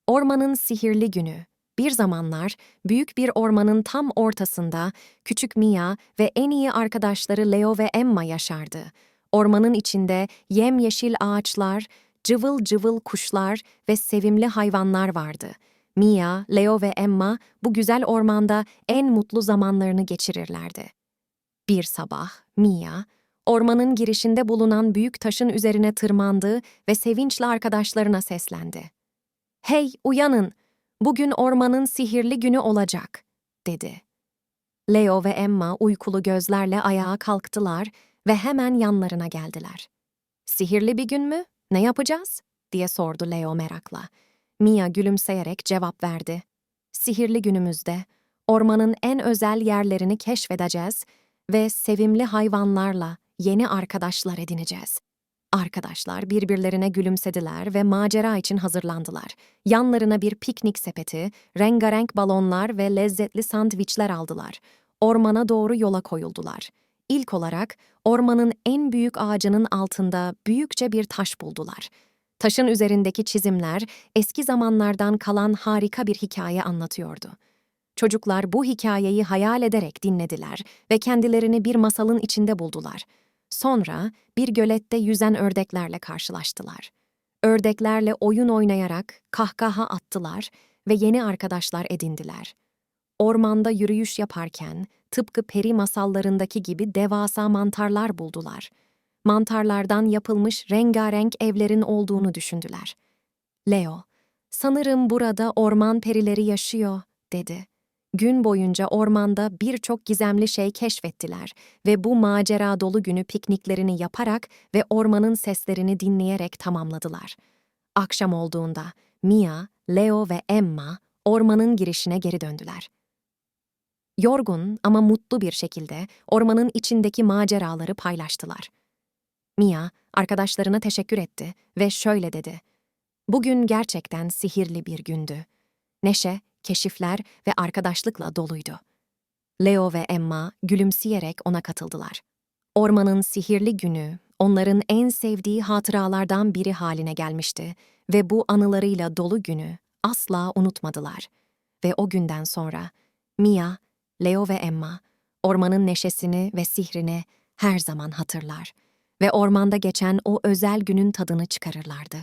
Ormanın sihirli günü. Bir zamanlar büyük bir ormanın tam ortasında küçük Mia ve en iyi arkadaşları Leo ve Emma yaşardı. Ormanın içinde yemyeşil ağaçlar, cıvıl cıvıl kuşlar ve sevimli hayvanlar vardı. Mia, Leo ve Emma bu güzel ormanda en mutlu zamanlarını geçirirlerdi. Bir sabah Mia, ormanın girişinde bulunan büyük taşın üzerine tırmandı ve sevinçle arkadaşlarına seslendi. "Hey, uyanın! Bugün ormanın sihirli günü olacak," dedi. Leo ve Emma uykulu gözlerle ayağa kalktılar ve hemen yanlarına geldiler. "Sihirli bir gün mü? Ne yapacağız?" diye sordu Leo merakla. Mia gülümseyerek cevap verdi. "Sihirli günümüzde ormanın en özel yerlerini keşfedeceğiz ve sevimli hayvanlarla yeni arkadaşlar edineceğiz." Arkadaşlar birbirlerine gülümsediler ve macera için hazırlandılar. Yanlarına bir piknik sepeti, rengarenk balonlar ve lezzetli sandviçler aldılar. Ormana doğru yola koyuldular. İlk olarak ormanın en büyük ağacının altında büyükçe bir taş buldular. Taşın üzerindeki çizimler eski zamanlardan kalan harika bir hikaye anlatıyordu. Çocuklar bu hikayeyi hayal ederek dinlediler ve kendilerini bir masalın içinde buldular. Sonra bir gölette yüzen ördeklerle karşılaştılar. Ördeklerle oyun oynayarak kahkaha attılar ve yeni arkadaşlar edindiler. Ormanda yürüyüş yaparken tıpkı peri masallarındaki gibi devasa mantarlar buldular. Mantarlardan yapılmış rengarenk evlerin olduğunu düşündüler. Leo, "Sanırım burada orman perileri yaşıyor," dedi. Gün boyunca ormanda birçok gizemli şey keşfettiler ve bu macera dolu günü pikniklerini yaparak ve ormanın seslerini dinleyerek tamamladılar. Akşam olduğunda Mia, Leo ve Emma ormanın girişine geri döndüler. Yorgun ama mutlu bir şekilde ormanın içindeki maceraları paylaştılar. Mia, arkadaşlarına teşekkür etti ve şöyle dedi: "Bugün gerçekten sihirli bir gündü. Neşe, keşifler ve arkadaşlıkla doluydu." Leo ve Emma gülümseyerek ona katıldılar. Ormanın sihirli günü onların en sevdiği hatıralardan biri haline gelmişti ve bu anılarıyla dolu günü asla unutmadılar. Ve o günden sonra Mia, Leo ve Emma ormanın neşesini ve sihrini her zaman hatırlar ve ormanda geçen o özel günün tadını çıkarırlardı.